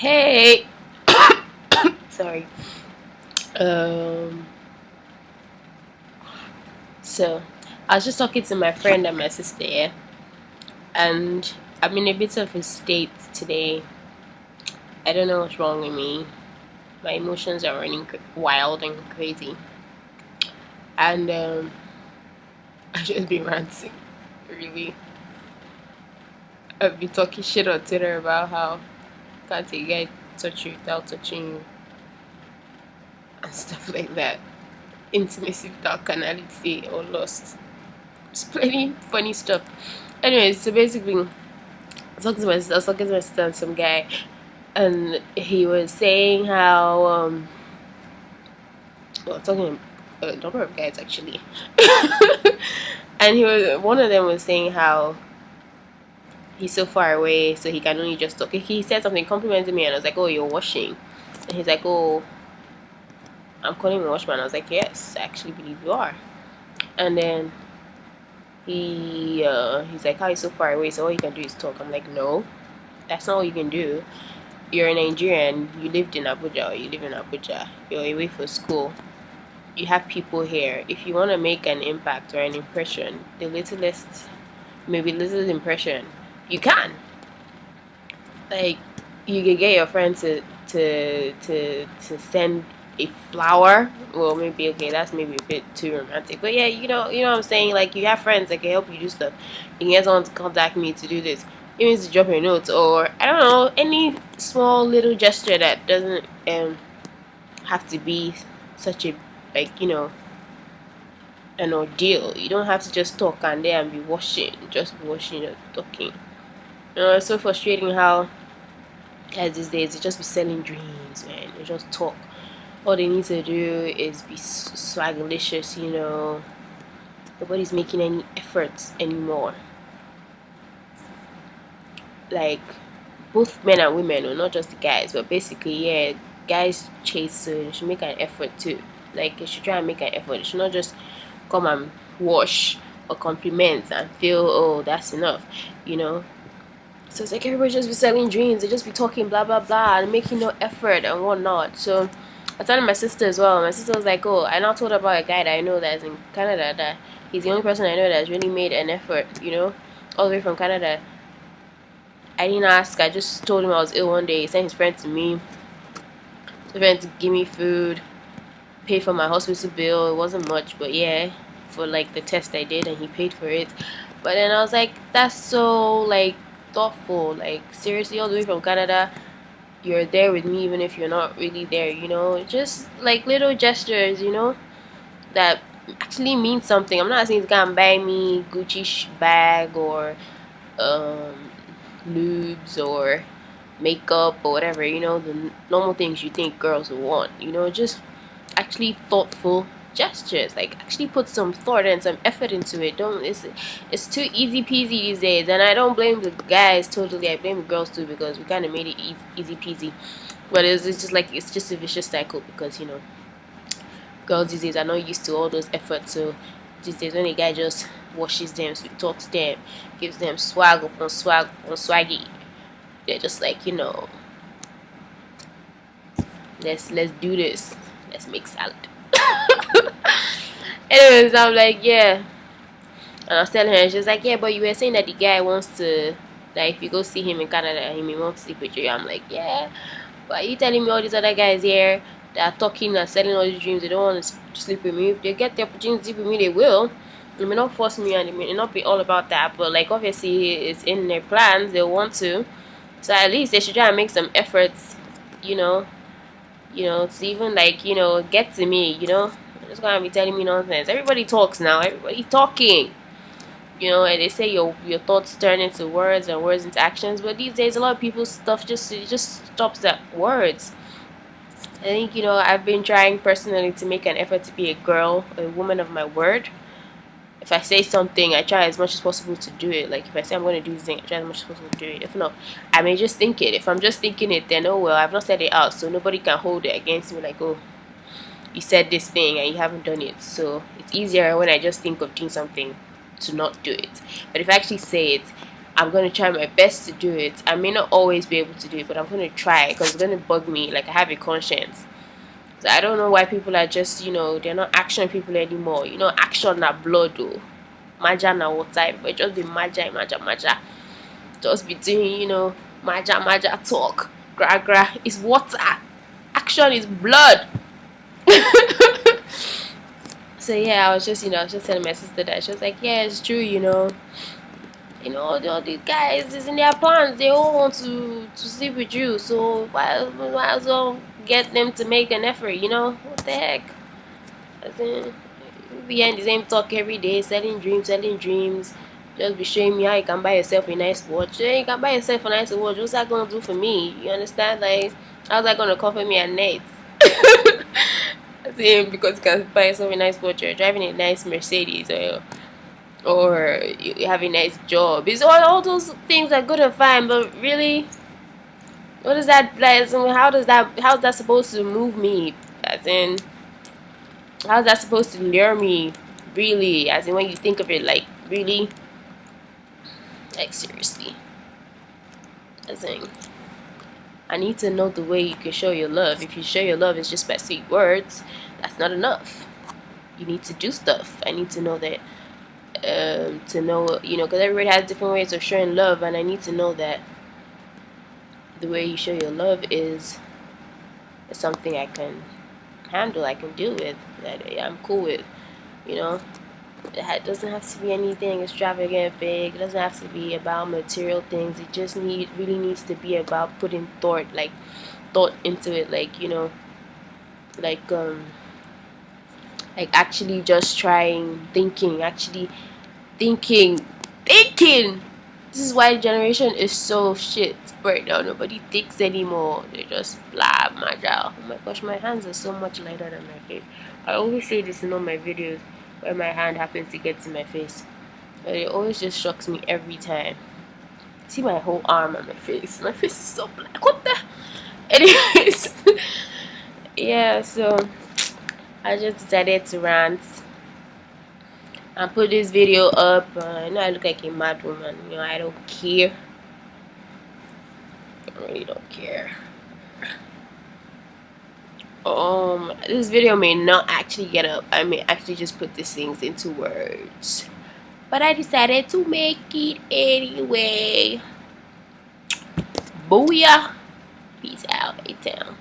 Hey, sorry. Um, so I was just talking to my friend and my sister, yeah, and I'm in a bit of a state today. I don't know what's wrong with me. My emotions are running wild and crazy, and I just been ranting. Really, I've been talking shit on Twitter about how can't a guy touch you without touching you and stuff like that. Intimacy without carnality or lust. It's plenty funny stuff. Anyways, so basically, I was talking to my sister and some guy, and he was saying how well, talking a number of guys actually, and one of them was saying how he's so far away, so he can only just talk. He said something complimenting me, and I was like, "Oh, you're washing," and he's like, "Oh, I'm calling him a washman." I was like, "Yes, I actually believe you are," and then he's like, "How are you so far away? So all you can do is talk." I'm like, "No, that's not all you can do. You're a Nigerian, you lived in Abuja, or you live in Abuja, you're away for school, you have people here. If you want to make an impact or an impression, the littlest, maybe little impression, you can. Like, you can get your friend to send a flower. Well, maybe okay, that's maybe a bit too romantic. But yeah, you know what I'm saying. Like, you have friends that can help you do stuff. You can get someone to contact me to do this. It means to drop a note, or I don't know, any small little gesture that doesn't have to be such a, like, an ordeal. You don't have to just talk and then be washing, just be washing or talking. It's so frustrating how guys these days they just be selling dreams, man. They just talk. All they need to do is be swagalicious, Nobody's making any efforts anymore. Like, both men and women, or not just the guys, but basically, yeah, guys chase, so they should make an effort too. Like, they should try and make an effort. They should not just come and wash or compliment and feel, oh, that's enough, you know. So it's like everybody just be selling dreams, they just be talking blah blah blah and making no effort and whatnot. So I told my sister as well. My sister was like, "Oh," I now told her about a guy that I know that's in Canada. That he's the only person I know that's really made an effort. All the way from Canada. I didn't ask. I just told him I was ill one day. He sent his friend to me. His friend to give me food, pay for my hospital bill. It wasn't much, but yeah, for like the test I did, and he paid for it. But then I was like, that's so like thoughtful. Like, seriously, all the way from Canada, you're there with me even if you're not really there. Just like little gestures, that actually mean something. I'm not asking to come buy me Gucci bag or um lubes or makeup or whatever, the normal things you think girls would want, just actually thoughtful gestures. Like, actually put some thought and some effort into it. Don't It's too easy peasy these days, and I don't blame the guys totally. I blame the girls too, because we kind of made it easy peasy. But it's just like, it's just a vicious cycle, because girls these days are not used to all those efforts. So these days, when a guy just washes them, sweet talks them, gives them swag upon swag upon swaggy, they're just like, let's do this. Let's make salad. Anyways, I'm like, yeah. And I was telling her, she's like, yeah, but you were saying that the guy wants to, like, if you go see him in Canada, he may want to sleep with you. I'm like, yeah. But are you telling me all these other guys here that are talking and selling all these dreams, they don't want to sleep with me? If they get the opportunity to sleep with me, they will. They may not force me, and it may not be all about that. But, like, obviously, it's in their plans. They want to. So at least they should try and make some efforts, to even, like, get to me, They're just gonna be telling me nonsense. Everybody talks now. Everybody talking. And they say your thoughts turn into words and words into actions. But these days, a lot of people's stuff just stops at words. I think, I've been trying personally to make an effort to be a woman of my word. If I say something, I try as much as possible to do it. Like, if I say I'm going to do this thing, I try as much as possible to do it. If not, I may just think it. If I'm just thinking it, then, oh well, I've not said it out, so nobody can hold it against me, like, oh, you said this thing and you haven't done it. So it's easier when I just think of doing something to not do it. But if I actually say it, I'm gonna try my best to do it. I may not always be able to do it, but I'm gonna try because it's gonna bug me. Like, I have a conscience. So I don't know why people are just, they're not action people anymore. Action na blood though. Maja na water, but just be maja. Just be doing, maja talk. Gra. It's water. Action is blood. So yeah, I was just telling my sister that. She was like, yeah, it's true, all these guys is in their plans. They all want to sleep with you. So why as well get them to make an effort? What the heck? As in, we behind the same talk every day, selling dreams. Just be showing me how you can buy yourself a nice watch. Yeah, you can buy yourself a nice watch. What's that gonna do for me? You understand? Like, how's that gonna comfort me at night? See, because you can buy yourself a nice watch, you're driving a nice Mercedes, or you have a nice job. It's all those things are good and fine, but really, what is that like? How's that supposed to move me? As in, how's that supposed to lure me? Really, as in when you think of it, like really, like seriously, as in. I need to know the way you can show your love. If you show your love is just by sweet words, that's not enough. You need to do stuff. I need to know that, to know, because everybody has different ways of showing love, and I need to know that the way you show your love is something I can handle, I can deal with, that I'm cool with, you know. It doesn't have to be anything extravagant, big. It doesn't have to be about material things. It just really needs to be about putting thought into it, like like actually just trying, thinking. This is why generation is so shit right now. Nobody thinks anymore. They just blah, maja. Oh my gosh, my hands are so much lighter than my face. I always say this in all my videos where my hand happens to get to my face. But it always just shocks me every time. See my whole arm and my face. My face is so black. What the? Anyways. Yeah, so I just decided to rant and put this video up. I know I look like a mad woman. I don't care. I really don't care. This video may not actually get up. I may actually just put these things into words, but I decided to make it anyway. Booyah. Peace out, A-Town.